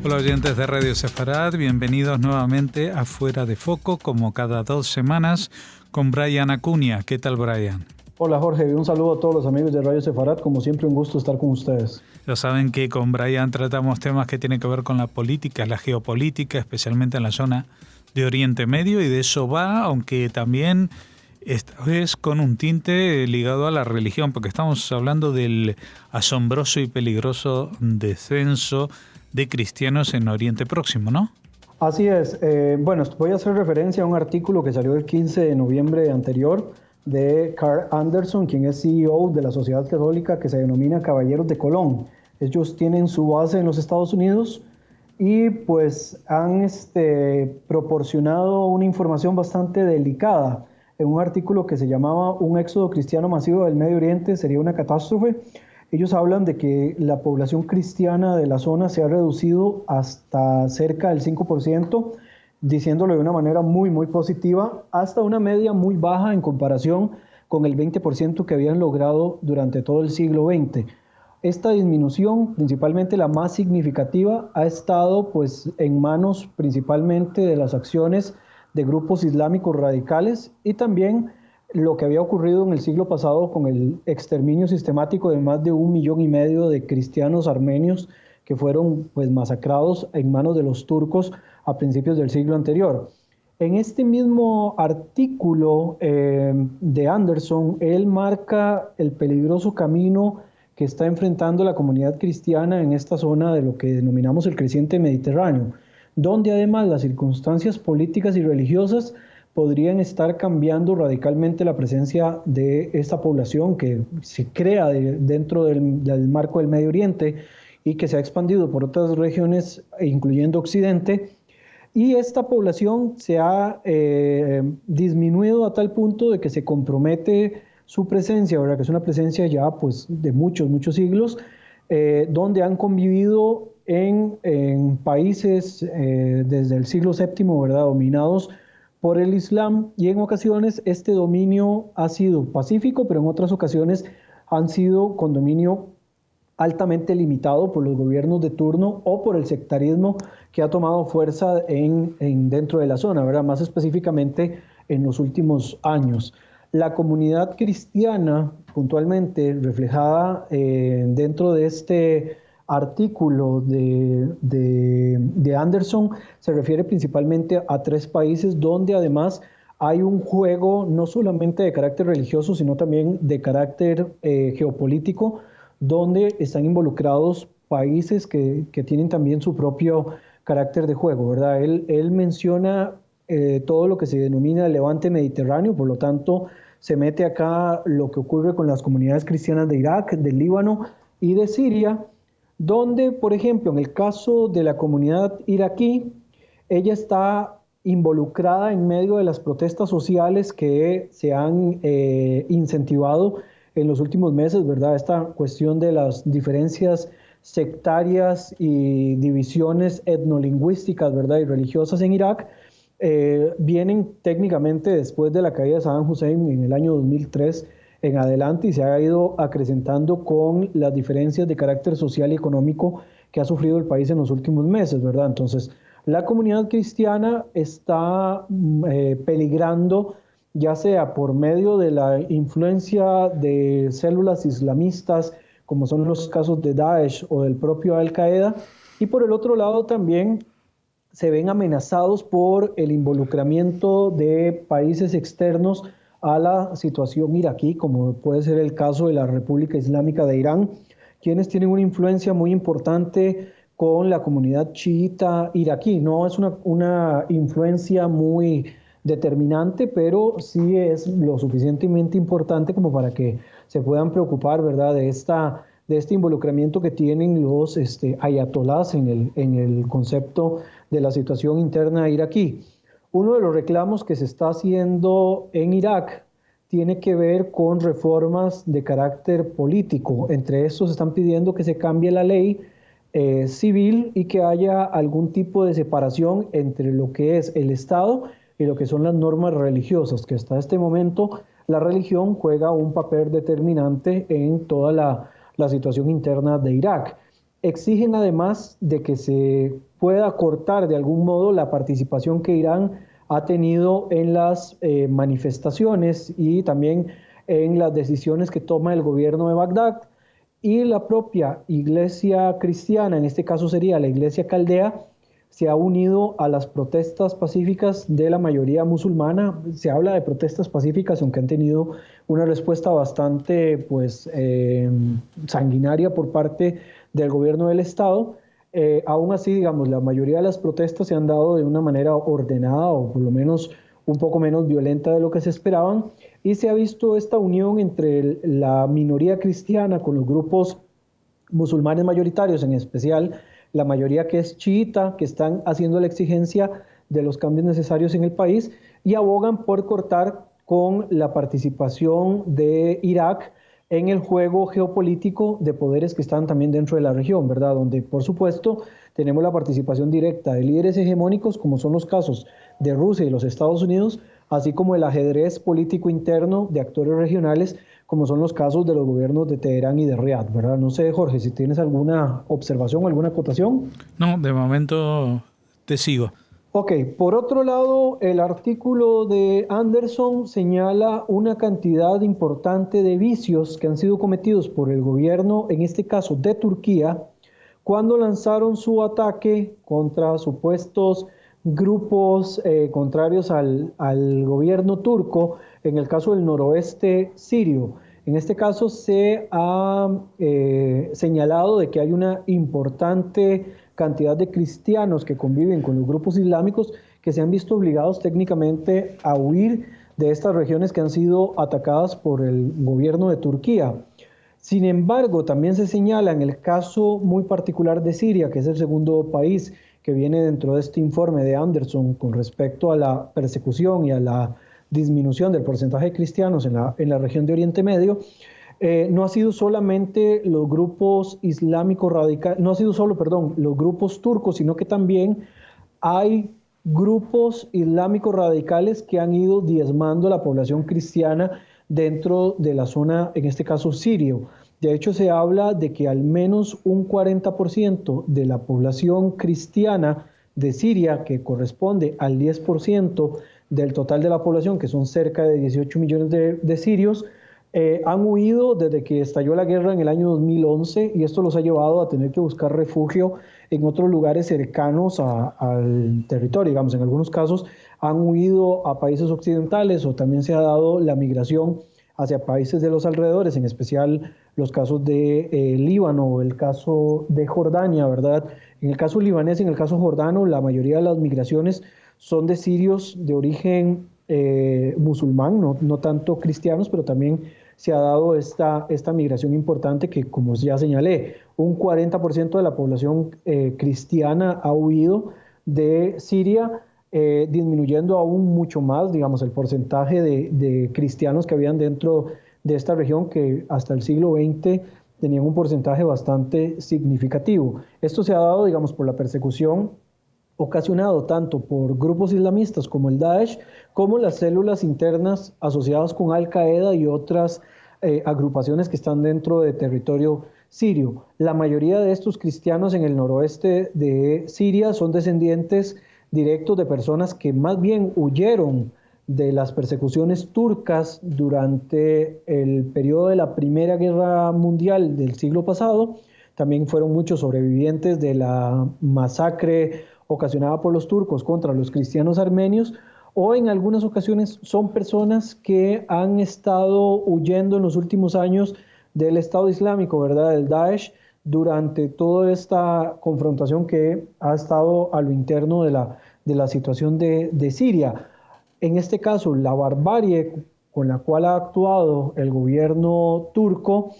Hola oyentes de Radio Sefarad, bienvenidos nuevamente a Fuera de Foco, como cada 2 semanas, con Brian Acuña. ¿Qué tal, Brian? Hola Jorge, un saludo a todos los amigos de Radio Sefarad, como siempre un gusto estar con ustedes. Ya saben que con Brian tratamos temas que tienen que ver con la política, la geopolítica, especialmente en la zona de Oriente Medio, y de eso va, aunque también esta vez con un tinte ligado a la religión, porque estamos hablando del asombroso y peligroso descenso de cristianos en Oriente Próximo, ¿no? Así es. Bueno, voy a hacer referencia a un artículo que salió el 15 de noviembre anterior de Carl Anderson, quien es CEO de la Sociedad Católica que se denomina Caballeros de Colón. Ellos tienen su base en los Estados Unidos y pues han proporcionado una información bastante delicada en un artículo que se llamaba Un éxodo cristiano masivo del Medio Oriente sería una catástrofe. Ellos hablan de que la población cristiana de la zona se ha reducido hasta cerca del 5%, diciéndolo de una manera muy, muy positiva, hasta una media muy baja en comparación con el 20% que habían logrado durante todo el siglo XX. Esta disminución, principalmente la más significativa, ha estado pues en manos principalmente de las acciones de grupos islámicos radicales y también lo que había ocurrido en el siglo pasado con el exterminio sistemático de más de 1,5 millones de cristianos armenios que fueron pues masacrados en manos de los turcos a principios del siglo anterior. En este mismo artículo de Anderson, él marca el peligroso camino que está enfrentando la comunidad cristiana en esta zona de lo que denominamos el creciente Mediterráneo, donde además las circunstancias políticas y religiosas podrían estar cambiando radicalmente la presencia de esta población que se crea dentro del marco del Medio Oriente y que se ha expandido por otras regiones, incluyendo Occidente. Y esta población se ha disminuido a tal punto de que se compromete su presencia, ¿verdad? Que es una presencia ya pues, de muchos siglos, donde han convivido en países desde el siglo VII, ¿verdad? Dominados por el Islam, y en ocasiones este dominio ha sido pacífico, pero en otras ocasiones han sido con dominio altamente limitado por los gobiernos de turno o por el sectarismo que ha tomado fuerza dentro de la zona, ¿verdad? Más específicamente en los últimos años. La comunidad cristiana, puntualmente reflejada dentro de este artículo de Anderson, se refiere principalmente a 3 países donde además hay un juego no solamente de carácter religioso, sino también de carácter geopolítico, donde están involucrados países que tienen también su propio carácter de juego, ¿verdad? Él menciona todo lo que se denomina el levante mediterráneo, por lo tanto se mete acá lo que ocurre con las comunidades cristianas de Irak, del Líbano y de Siria, donde, por ejemplo, en el caso de la comunidad iraquí, ella está involucrada en medio de las protestas sociales que se han incentivado en los últimos meses, ¿verdad? Esta cuestión de las diferencias sectarias y divisiones etnolingüísticas, ¿verdad? Y religiosas en Irak, vienen técnicamente después de la caída de Saddam Hussein en el año 2003 en adelante y se ha ido acrecentando con las diferencias de carácter social y económico que ha sufrido el país en los últimos meses, ¿verdad? Entonces, la comunidad cristiana está peligrando, ya sea por medio de la influencia de células islamistas, como son los casos de Daesh o del propio Al-Qaeda, y por el otro lado también se ven amenazados por el involucramiento de países externos a la situación iraquí, como puede ser el caso de la República Islámica de Irán, quienes tienen una influencia muy importante con la comunidad chiita iraquí. No es una influencia muy determinante, pero sí es lo suficientemente importante como para que se puedan preocupar, ¿verdad?, de este involucramiento que tienen los ayatolás en el concepto de la situación interna iraquí. Uno de los reclamos que se está haciendo en Irak tiene que ver con reformas de carácter político. Entre estos están pidiendo que se cambie la ley civil y que haya algún tipo de separación entre lo que es el Estado y lo que son las normas religiosas, que hasta este momento la religión juega un papel determinante en toda la situación interna de Irak. Exigen además de que se pueda cortar de algún modo la participación que Irán ha tenido en las manifestaciones y también en las decisiones que toma el gobierno de Bagdad. Y la propia iglesia cristiana, en este caso sería la iglesia caldea, se ha unido a las protestas pacíficas de la mayoría musulmana. Se habla de protestas pacíficas, aunque han tenido una respuesta bastante sanguinaria por parte del gobierno del Estado. Aún así, digamos, la mayoría de las protestas se han dado de una manera ordenada o por lo menos un poco menos violenta de lo que se esperaban, y se ha visto esta unión entre la minoría cristiana con los grupos musulmanes mayoritarios, en especial la mayoría que es chiita, que están haciendo la exigencia de los cambios necesarios en el país y abogan por cortar con la participación de Irak en el juego geopolítico de poderes que están también dentro de la región, ¿verdad? Donde, por supuesto, tenemos la participación directa de líderes hegemónicos, como son los casos de Rusia y los Estados Unidos, así como el ajedrez político interno de actores regionales, como son los casos de los gobiernos de Teherán y de Riad, ¿verdad? No sé, Jorge, si tienes alguna observación, alguna acotación. No, de momento te sigo. Ok, por otro lado, el artículo de Anderson señala una cantidad importante de vicios que han sido cometidos por el gobierno, en este caso de Turquía, cuando lanzaron su ataque contra supuestos grupos contrarios al gobierno turco, en el caso del noroeste sirio. En este caso se ha señalado de que hay una importante cantidad de cristianos que conviven con los grupos islámicos que se han visto obligados técnicamente a huir de estas regiones que han sido atacadas por el gobierno de Turquía. Sin embargo, también se señala en el caso muy particular de Siria, que es el segundo país que viene dentro de este informe de Anderson con respecto a la persecución y a la disminución del porcentaje de cristianos en la región de Oriente Medio. No ha sido solamente los grupos islámicos radicales, no ha sido solo, perdón, los grupos turcos, sino que también hay grupos islámicos radicales que han ido diezmando a la población cristiana dentro de la zona, en este caso sirio. De hecho, se habla de que al menos un 40% de la población cristiana de Siria, que corresponde al 10% del total de la población, que son cerca de 18 millones de sirios, han huido desde que estalló la guerra en el año 2011, y esto los ha llevado a tener que buscar refugio en otros lugares cercanos al territorio. Digamos, en algunos casos han huido a países occidentales, o también se ha dado la migración hacia países de los alrededores, en especial los casos de Líbano o el caso de Jordania, ¿verdad? En el caso libanés y en el caso jordano, la mayoría de las migraciones son de sirios de origen musulmán, no tanto cristianos, pero también se ha dado esta migración importante que, como ya señalé, un 40% de la población cristiana ha huido de Siria, disminuyendo aún mucho más, digamos, el porcentaje de cristianos que habían dentro de esta región, que hasta el siglo XX tenían un porcentaje bastante significativo. Esto se ha dado, digamos, por la persecución ocasionado tanto por grupos islamistas como el Daesh, como las células internas asociadas con Al-Qaeda y otras agrupaciones que están dentro de territorio sirio. La mayoría de estos cristianos en el noroeste de Siria son descendientes directos de personas que más bien huyeron de las persecuciones turcas durante el periodo de la Primera Guerra Mundial del siglo pasado. También fueron muchos sobrevivientes de la masacre ocasionada por los turcos contra los cristianos armenios, o en algunas ocasiones son personas que han estado huyendo en los últimos años del Estado Islámico, ¿verdad?, del Daesh, durante toda esta confrontación que ha estado a lo interno de la situación de Siria. En este caso, la barbarie con la cual ha actuado el gobierno turco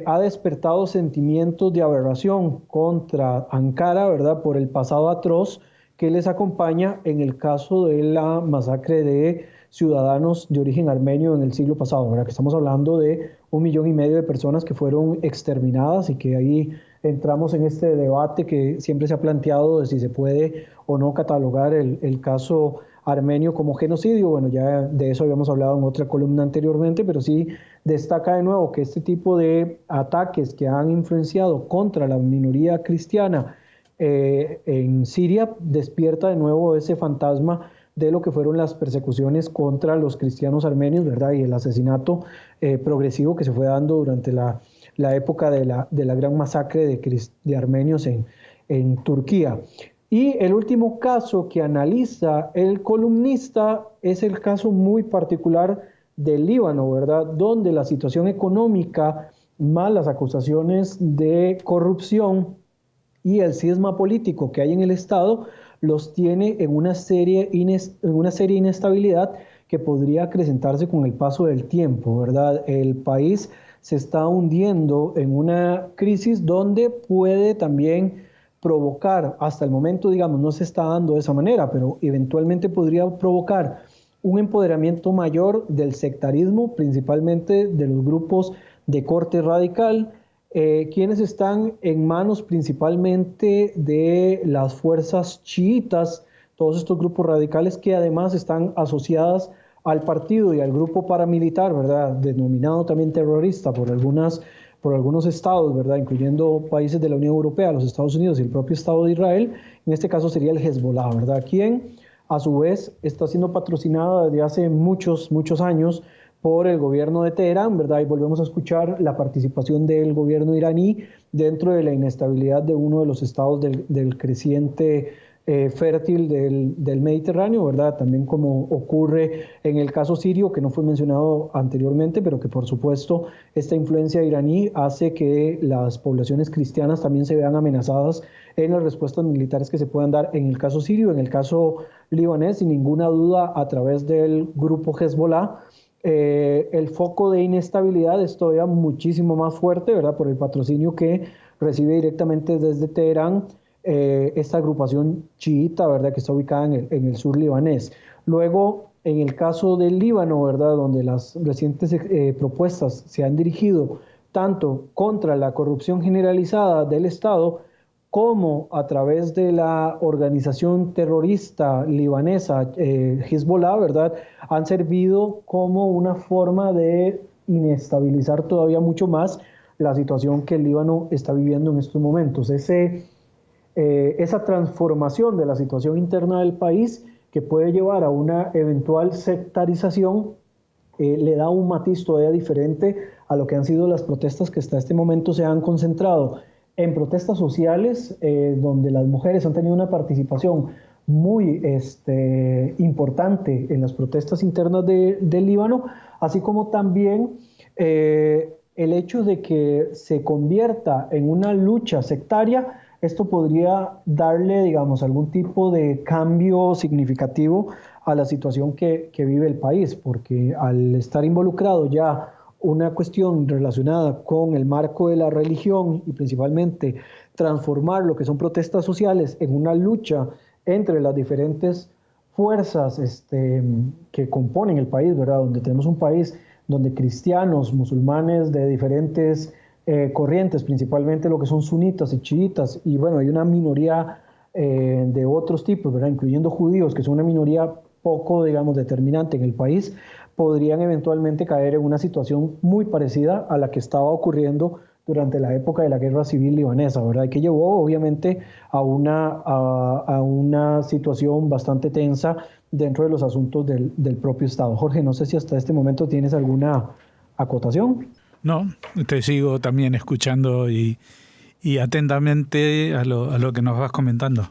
ha despertado sentimientos de aberración contra Ankara, ¿verdad?, por el pasado atroz que les acompaña en el caso de la masacre de ciudadanos de origen armenio en el siglo pasado, ¿verdad?, que estamos hablando de 1,5 millones de personas que fueron exterminadas, y que ahí entramos en este debate que siempre se ha planteado de si se puede o no catalogar el caso armenio como genocidio. Bueno, ya de eso habíamos hablado en otra columna anteriormente, pero sí destaca de nuevo que este tipo de ataques que han influenciado contra la minoría cristiana en Siria, despierta de nuevo ese fantasma de lo que fueron las persecuciones contra los cristianos armenios, ¿verdad? Y el asesinato progresivo que se fue dando durante la época de la gran masacre de armenios en Turquía. Y el último caso que analiza el columnista es el caso muy particular del Líbano, ¿verdad? Donde la situación económica, más las acusaciones de corrupción y el cisma político que hay en el Estado, los tiene en una serie de inestabilidad que podría acrecentarse con el paso del tiempo, ¿verdad? El país se está hundiendo en una crisis donde puede también provocar, hasta el momento, digamos, no se está dando de esa manera, pero eventualmente podría provocar un empoderamiento mayor del sectarismo, principalmente de los grupos de corte radical, quienes están en manos principalmente de las fuerzas chiitas, todos estos grupos radicales que además están asociadas al partido y al grupo paramilitar, ¿verdad? Denominado también terrorista por algunos estados, ¿verdad? Incluyendo países de la Unión Europea, los Estados Unidos y el propio Estado de Israel. En este caso sería el Hezbollah, ¿verdad? Quien a su vez está siendo patrocinada desde hace muchos años por el gobierno de Teherán, ¿verdad? Y volvemos a escuchar la participación del gobierno iraní dentro de la inestabilidad de uno de los estados del creciente fértil del Mediterráneo, ¿verdad? También como ocurre en el caso sirio, que no fue mencionado anteriormente, pero que por supuesto esta influencia iraní hace que las poblaciones cristianas también se vean amenazadas en las respuestas militares que se puedan dar en el caso sirio, en el caso libanés, sin ninguna duda a través del grupo Hezbollah. El foco de inestabilidad es todavía muchísimo más fuerte, ¿verdad? Por el patrocinio que recibe directamente desde Teherán esta agrupación chiita, ¿verdad? Que está ubicada en el sur libanés. Luego, en el caso del Líbano, ¿verdad? Donde las recientes propuestas se han dirigido tanto contra la corrupción generalizada del Estado como a través de la organización terrorista libanesa Hezbollah, ¿verdad? Han servido como una forma de inestabilizar todavía mucho más la situación que el Líbano está viviendo en estos momentos. Esa transformación de la situación interna del país que puede llevar a una eventual sectarización le da un matiz todavía diferente a lo que han sido las protestas que hasta este momento se han concentrado en protestas sociales, donde las mujeres han tenido una participación muy importante en las protestas internas del Líbano, así como también el hecho de que se convierta en una lucha sectaria. Esto podría darle, digamos, algún tipo de cambio significativo a la situación que vive el país, porque al estar involucrado ya una cuestión relacionada con el marco de la religión y principalmente transformar lo que son protestas sociales en una lucha entre las diferentes fuerzas que componen el país, ¿verdad? Donde tenemos un país donde cristianos, musulmanes de diferentes corrientes, principalmente lo que son sunitas y chiitas, y bueno, hay una minoría de otros tipos, ¿verdad? Incluyendo judíos, que son una minoría poco, digamos, determinante en el país, podrían eventualmente caer en una situación muy parecida a la que estaba ocurriendo durante la época de la guerra civil libanesa, ¿verdad? Y que llevó obviamente a una situación bastante tensa dentro de los asuntos del propio Estado. Jorge, no sé si hasta este momento tienes alguna acotación. No, te sigo también escuchando y atentamente a lo que nos vas comentando.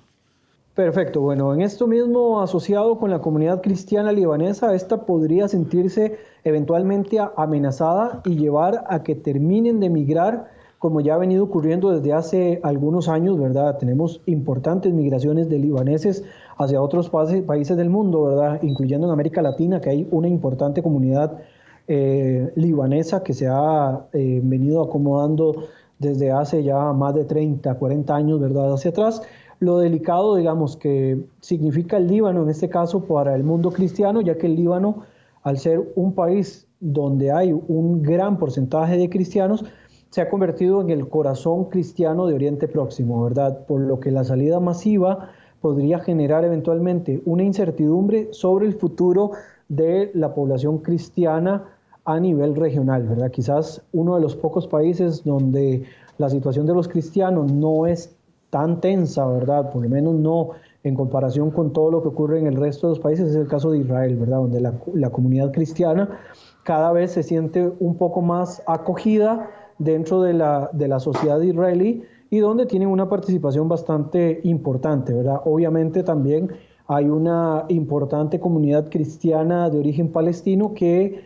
Perfecto, bueno, en esto mismo asociado con la comunidad cristiana libanesa, esta podría sentirse eventualmente amenazada y llevar a que terminen de migrar, como ya ha venido ocurriendo desde hace algunos años, ¿verdad? Tenemos importantes migraciones de libaneses hacia otros países del mundo, ¿verdad? Incluyendo en América Latina, que hay una importante comunidad libanesa que se ha venido acomodando desde hace ya más de 30, 40 años, ¿verdad? Hacia atrás. Lo delicado, digamos, que significa el Líbano en este caso para el mundo cristiano, ya que el Líbano, al ser un país donde hay un gran porcentaje de cristianos, se ha convertido en el corazón cristiano de Oriente Próximo, ¿verdad? Por lo que la salida masiva podría generar eventualmente una incertidumbre sobre el futuro de la población cristiana a nivel regional, ¿verdad? Quizás uno de los pocos países donde la situación de los cristianos no es tan tensa, ¿verdad? Por lo menos no en comparación con todo lo que ocurre en el resto de los países, es el caso de Israel, ¿verdad? Donde la comunidad cristiana cada vez se siente un poco más acogida dentro de la sociedad israelí y donde tienen una participación bastante importante, ¿verdad? Obviamente también hay una importante comunidad cristiana de origen palestino que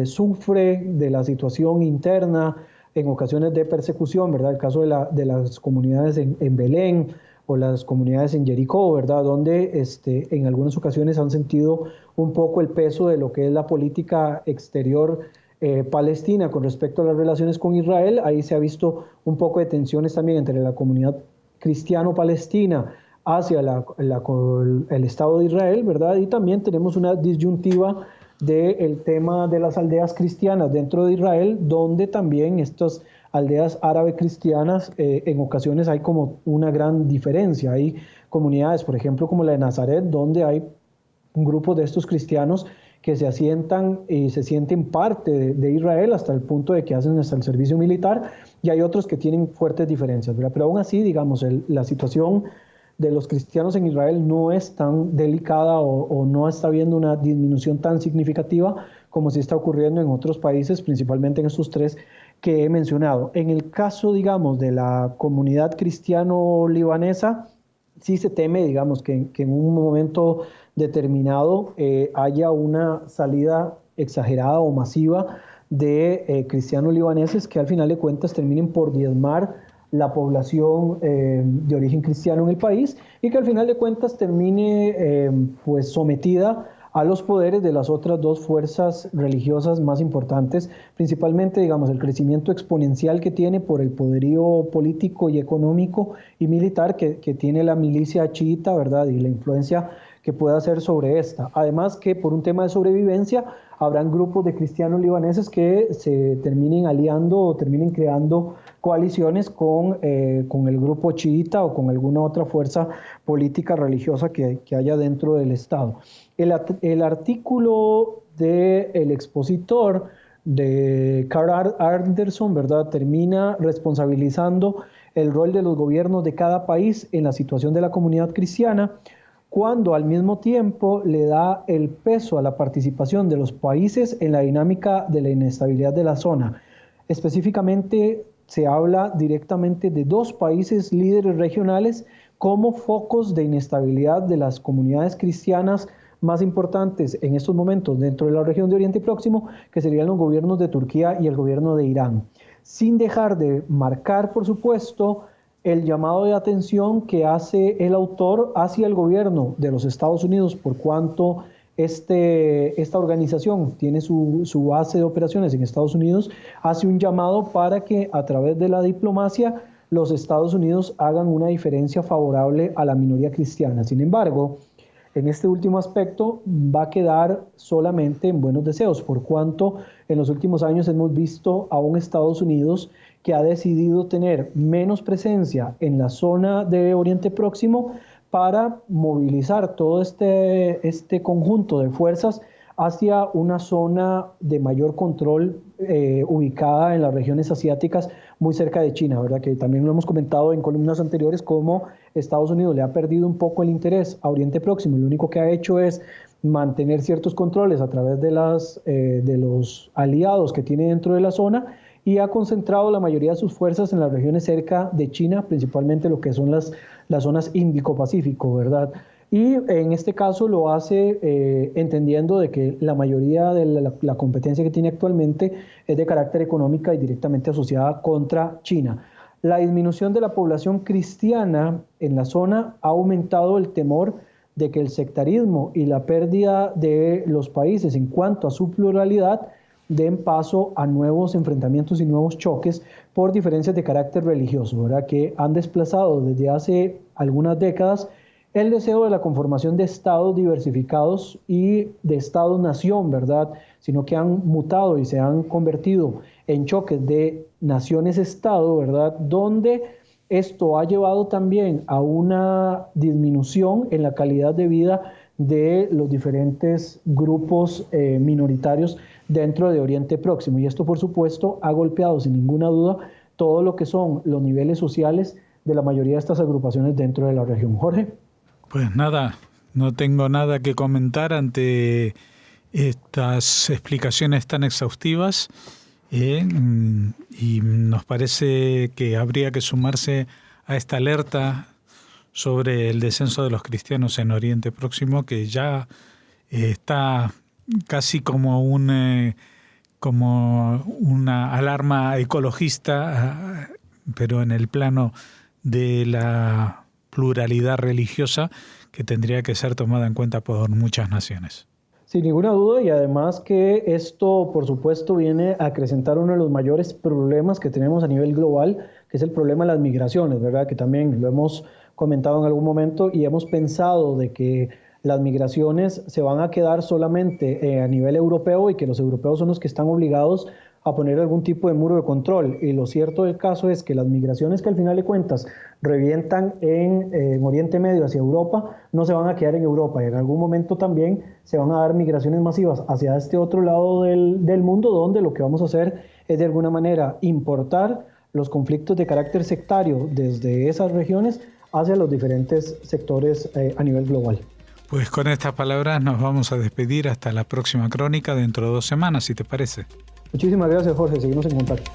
sufre de la situación interna, en ocasiones de persecución, ¿verdad? El caso de las comunidades en Belén o las comunidades en Jericó, ¿verdad? Donde en algunas ocasiones han sentido un poco el peso de lo que es la política exterior palestina con respecto a las relaciones con Israel. Ahí se ha visto un poco de tensiones también entre la comunidad cristiano-palestina hacia el Estado de Israel, ¿verdad? Y también tenemos una disyuntiva del tema de las aldeas cristianas dentro de Israel, donde también estas aldeas árabe cristianas en ocasiones hay como una gran diferencia. Hay comunidades, por ejemplo, como la de Nazaret, donde hay un grupo de estos cristianos que se asientan y se sienten parte de Israel hasta el punto de que hacen hasta el servicio militar, y hay otros que tienen fuertes diferencias, ¿verdad? Pero aún así, digamos, la situación de los cristianos en Israel no es tan delicada o no está habiendo una disminución tan significativa como sí está ocurriendo en otros países, principalmente en estos tres que he mencionado. En el caso, digamos, de la comunidad cristiano-libanesa, sí se teme, digamos, que en un momento determinado haya una salida exagerada o masiva de cristianos libaneses que al final de cuentas terminen por diezmar la población de origen cristiano en el país y que al final de cuentas termine pues sometida a los poderes de las otras dos fuerzas religiosas más importantes, principalmente, digamos, el crecimiento exponencial que tiene por el poderío político y económico y militar que tiene la milicia chiita, ¿verdad? Y la influencia que pueda hacer sobre esta. Además que por un tema de sobrevivencia habrán grupos de cristianos libaneses que se terminen aliando o terminen creando coaliciones con el grupo chiita o con alguna otra fuerza política religiosa que haya dentro del Estado. El artículo del expositor de Carl Anderson, ¿verdad?, termina responsabilizando el rol de los gobiernos de cada país en la situación de la comunidad cristiana, cuando al mismo tiempo le da el peso a la participación de los países en la dinámica de la inestabilidad de la zona. Específicamente se habla directamente de dos países líderes regionales como focos de inestabilidad de las comunidades cristianas más importantes en estos momentos dentro de la región de Oriente Próximo, que serían los gobiernos de Turquía y el gobierno de Irán, sin dejar de marcar, por supuesto, el llamado de atención que hace el autor hacia el gobierno de los Estados Unidos, por cuanto esta organización tiene su base de operaciones en Estados Unidos, hace un llamado para que a través de la diplomacia los Estados Unidos hagan una diferencia favorable a la minoría cristiana. Sin embargo, en este último aspecto va a quedar solamente en buenos deseos, por cuanto en los últimos años hemos visto a un Estados Unidos que ha decidido tener menos presencia en la zona de Oriente Próximo para movilizar todo este conjunto de fuerzas hacia una zona de mayor control ubicada en las regiones asiáticas muy cerca de China, ¿verdad? Que también lo hemos comentado en columnas anteriores, cómo Estados Unidos le ha perdido un poco el interés a Oriente Próximo y lo único que ha hecho es mantener ciertos controles a través de los aliados que tiene dentro de la zona y ha concentrado la mayoría de sus fuerzas en las regiones cerca de China, principalmente lo que son las zonas Índico-Pacífico, ¿verdad? Y en este caso lo hace entendiendo de que la mayoría de la competencia que tiene actualmente es de carácter económica y directamente asociada contra China. La disminución de la población cristiana en la zona ha aumentado el temor de que el sectarismo y la pérdida de los países en cuanto a su pluralidad den paso a nuevos enfrentamientos y nuevos choques por diferencias de carácter religioso, ¿verdad? Que han desplazado desde hace algunas décadas el deseo de la conformación de estados diversificados y de estados-nación, ¿verdad? Sino que han mutado y se han convertido en choques de naciones-estado, ¿verdad? Donde esto ha llevado también a una disminución en la calidad de vida de los diferentes grupos minoritarios dentro de Oriente Próximo. Y esto, por supuesto, ha golpeado sin ninguna duda todo lo que son los niveles sociales de la mayoría de estas agrupaciones dentro de la región. Jorge. Pues nada, no tengo nada que comentar ante estas explicaciones tan exhaustivas, y nos parece que habría que sumarse a esta alerta sobre el descenso de los cristianos en Oriente Próximo, que ya está casi como una alarma ecologista, pero en el plano de la pluralidad religiosa que tendría que ser tomada en cuenta por muchas naciones. Sin ninguna duda, y además que esto, por supuesto, viene a acrecentar uno de los mayores problemas que tenemos a nivel global, que es el problema de las migraciones, ¿verdad? Que también lo hemos comentado en algún momento y hemos pensado de que las migraciones se van a quedar solamente a nivel europeo y que los europeos son los que están obligados a poner algún tipo de muro de control. Y lo cierto del caso es que las migraciones que al final de cuentas revientan en Oriente Medio hacia Europa, no se van a quedar en Europa. Y en algún momento también se van a dar migraciones masivas hacia este otro lado del mundo, donde lo que vamos a hacer es de alguna manera importar los conflictos de carácter sectario desde esas regiones hacia los diferentes sectores a nivel global. Pues con estas palabras nos vamos a despedir hasta la próxima crónica dentro de 2 semanas, si te parece. Muchísimas gracias, Jorge. Seguimos en contacto.